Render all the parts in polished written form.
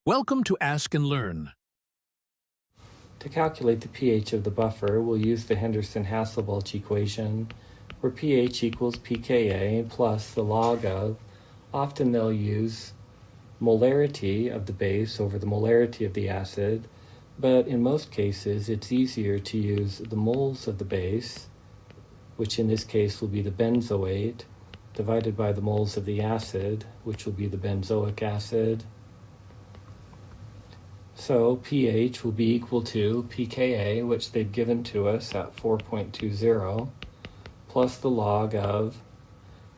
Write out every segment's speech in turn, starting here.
Welcome to Ask and Learn. To calculate the pH of the buffer, we'll use the Henderson-Hasselbalch equation, where pH equals pKa plus the log of. Often they'll use molarity of the base over the molarity of the acid, but in most cases it's easier to use the moles of the base, which in this case will be the benzoate, divided by the moles of the acid, which will be the benzoic acid. So pH will be equal to pKa, which they've given to us at 4.20, plus the log of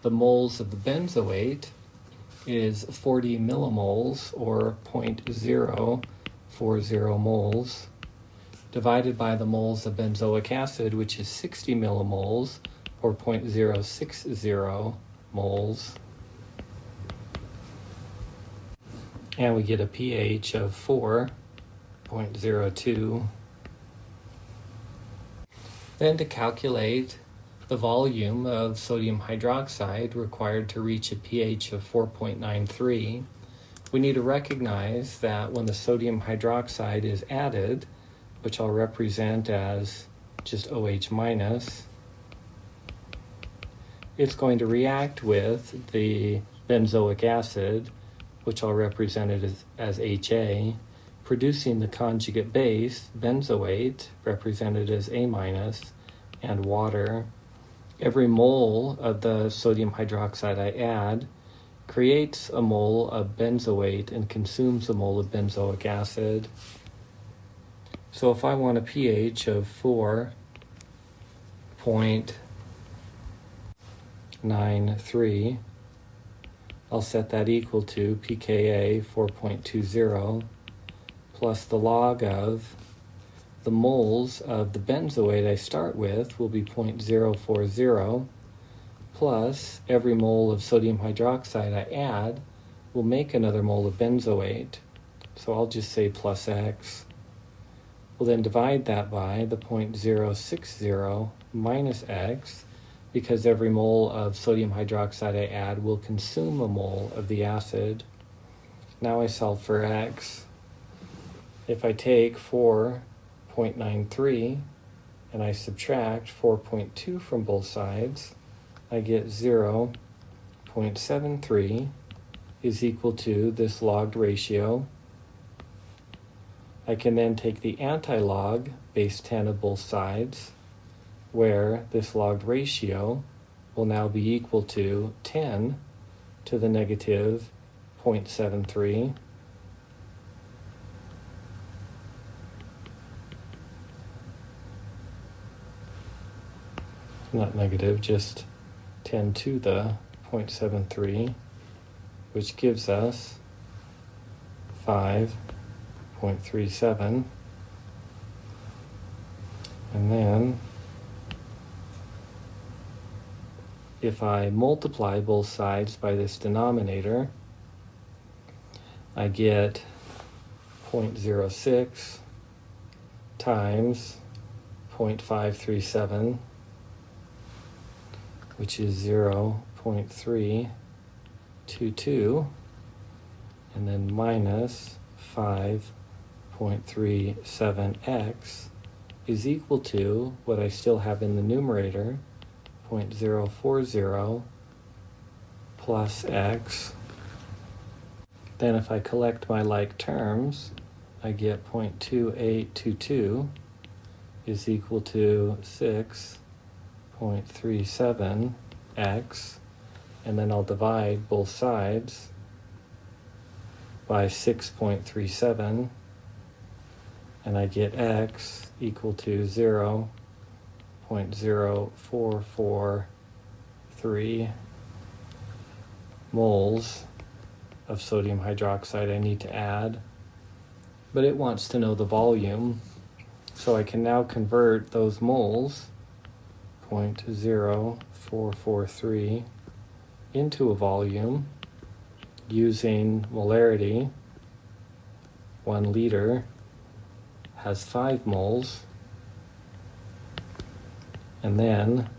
the moles of the benzoate is 40 millimoles, or 0.040 moles, divided by the moles of benzoic acid, which is 60 millimoles, or 0.060 moles. And we get a pH of 4.02. Then to calculate the volume of sodium hydroxide required to reach a pH of 4.93, we need to recognize that when the sodium hydroxide is added, which I'll represent as just OH minus, it's going to react with the benzoic acid, which I'll represent it as HA, producing the conjugate base, benzoate, represented as A minus, and water. Every mole of the sodium hydroxide I add creates a mole of benzoate and consumes a mole of benzoic acid. So if I want a pH of 4.93, I'll set that equal to pKa 4.20 plus the log of the moles of the benzoate I start with will be 0.040, plus every mole of sodium hydroxide I add will make another mole of benzoate. So I'll just say plus X. We'll then divide that by the 0.060 minus X, because every mole of sodium hydroxide I add will consume a mole of the acid. Now I solve for X. If I take 4.93 and I subtract 4.2 from both sides, I get 0.73 is equal to this logged ratio. I can then take the anti-log base 10 of both sides, where this logged ratio will now be equal to 10 to the negative 0.73. Not negative, just 10 to the 0.73, which gives us 5.37. And then if I multiply both sides by this denominator, I get 0.06 times 0.537, which is 0.322, and then minus 5.37x is equal to what I still have in the numerator, 0.040 plus x. Then if I collect my like terms, I get 0.2822 is equal to 6.37x, and then I'll divide both sides by 6.37, and I get x equal to 0.0443 moles of sodium hydroxide I need to add. But it wants to know the volume, so I can now convert those moles, 0.0443, into a volume using molarity. 1 liter has 5 moles, and then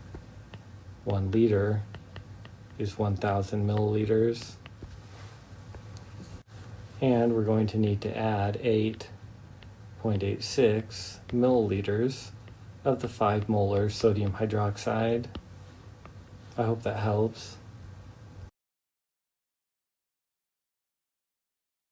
1 liter is 1,000 milliliters. And we're going to need to add 8.86 milliliters of the 5 molar sodium hydroxide. I hope that helps.